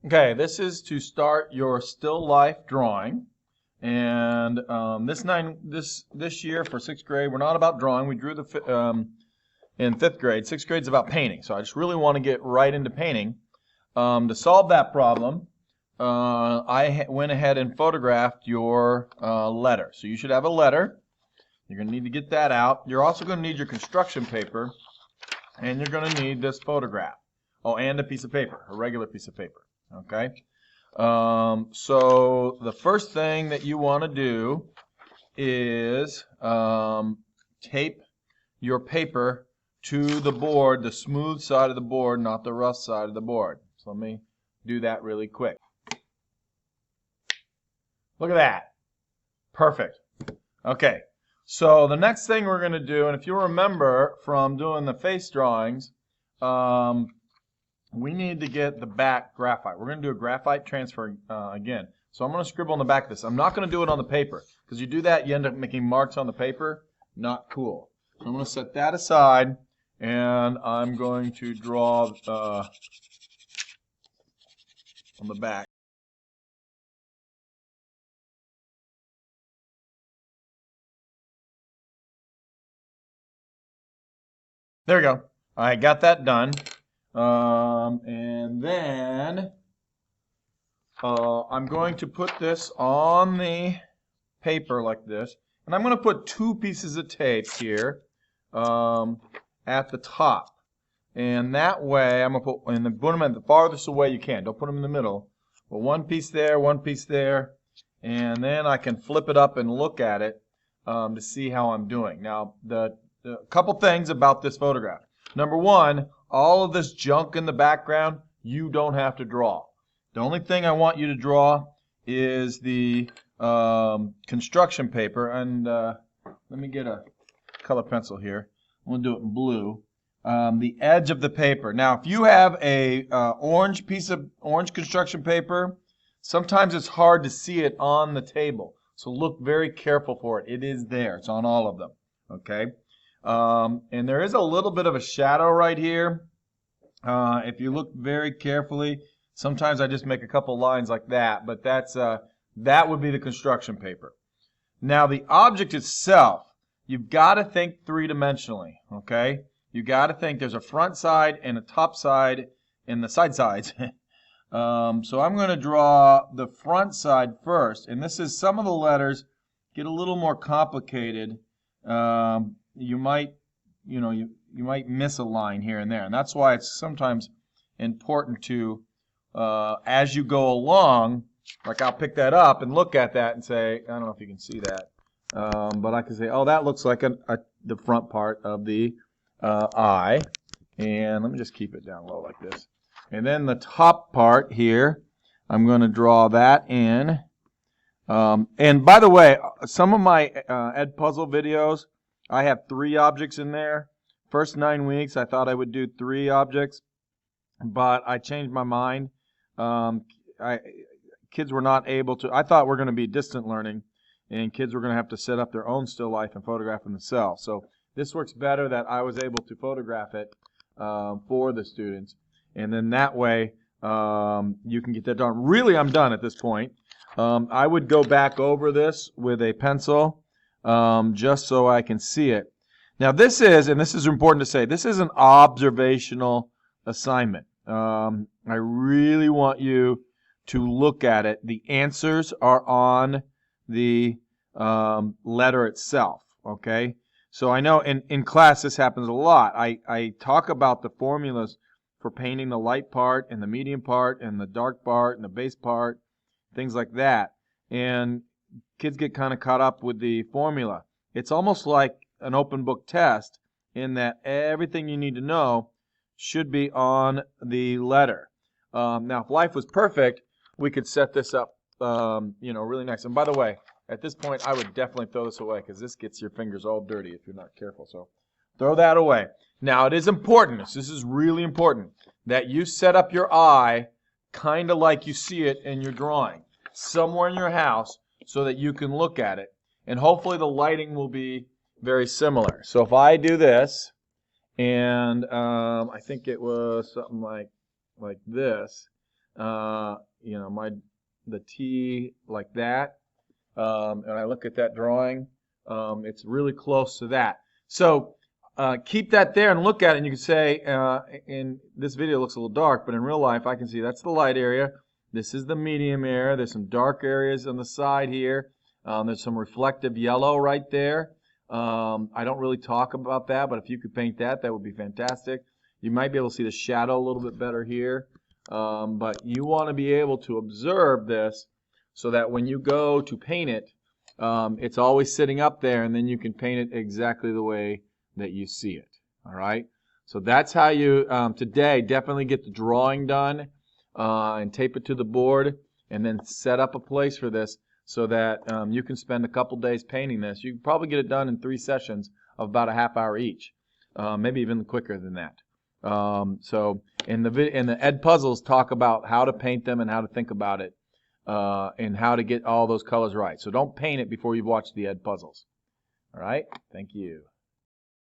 Okay, this is to start your still life drawing, and this year for sixth grade we're not about drawing. We drew in fifth grade. Sixth grade's about painting, so I just really want to get right into painting. To solve that problem, I went ahead and photographed your letter. So you should have a letter. You're going to need to get that out. You're also going to need your construction paper, and you're going to need this photograph. Oh, and a piece of paper, a regular piece of paper. Okay, so the first thing that you want to do is tape your paper to the board, the smooth side of the board, not the rough side of the board. So let me do that really quick. Look at that. Perfect. Okay, so the next thing we're going to do, and if you remember from doing the face drawings, we need to get the back graphite. We're going to do a graphite transfer again. So I'm going to scribble on the back of this. I'm not going to do it on the paper, because you do that, you end up making marks on the paper. Not cool. So I'm going to set that aside, and I'm going to draw on the back. There we go. I got that done. And then I'm going to put this on the paper like this, and I'm going to put two pieces of tape here at the top, and that way I'm going to put, and put them at the farthest away you can. Don't put them in the middle, but one piece there, and then I can flip it up and look at it to see how I'm doing. Now, the couple things about this photograph. Number one, all of this junk in the background, you don't have to draw. The only thing I want you to draw is the construction paper, and let me get a color pencil here. I'm going to do it in blue. The edge of the paper. Now, if you have a orange construction paper, sometimes it's hard to see it on the table. So look very careful for it. It is there. It's on all of them. Okay. And there is a little bit of a shadow right here. If you look very carefully, sometimes I just make a couple lines like that, but that would be the construction paper. Now the object itself, you've got to think three-dimensionally, okay? You've got to think there's a front side and a top side and the side sides. So I'm going to draw the front side first, and this is some of the letters get a little more complicated. You might miss a line here and there, and that's why it's sometimes important to, as you go along, like I'll pick that up and look at that and say, I don't know if you can see that, but I can say, oh, that looks like the front part of the eye, and let me just keep it down low like this. And then the top part here, I'm going to draw that in. And by the way, some of my Edpuzzle videos, I have 3 objects in there. First 9 weeks, I thought I would do 3 objects, but I changed my mind. Kids were not able to. I thought we're going to be distant learning, and kids were going to have to set up their own still life and photograph them themselves. So this works better that I was able to photograph it for the students, and then that way you can get that done. Really, I'm done at this point. I would go back over this with a pencil just so I can see it. Now this is, and this is important to say, this is an observational assignment. I really want you to look at it. The answers are on the letter itself, okay? So I know in class this happens a lot. I talk about the formulas for painting the light part and the medium part and the dark part and the base part, things like that. And kids get kind of caught up with the formula. It's almost like an open book test in that everything you need to know should be on the letter. Now, if life was perfect, we could set this up, really nice. And by the way, at this point, I would definitely throw this away because this gets your fingers all dirty if you're not careful. So throw that away. Now, it is important, this is really important, that you set up your eye kind of like you see it in your drawing, somewhere in your house so that you can look at it. And hopefully the lighting will be very similar. So if I do this, and I think it was something like this, you know, the T like that, and I look at that drawing, it's really close to that. So keep that there and look at it, and you can say, in this video it looks a little dark, but in real life I can see that's the light area. This is the medium area. There's some dark areas on the side here. There's some reflective yellow right there. I don't really talk about that, but if you could paint that, that would be fantastic. You might be able to see the shadow a little bit better here. But you want to be able to observe this so that when you go to paint it, it's always sitting up there, and then you can paint it exactly the way that you see it. All right? So that's how you, today, definitely get the drawing done and tape it to the board, and then set up a place for this so that you can spend a couple days painting this. You can probably get it done in 3 sessions of about a half hour each, maybe even quicker than that. So in the Ed Puzzles talk about how to paint them and how to think about it, and how to get all those colors right. So don't paint it before you've watched the Ed Puzzles. All right? Thank you.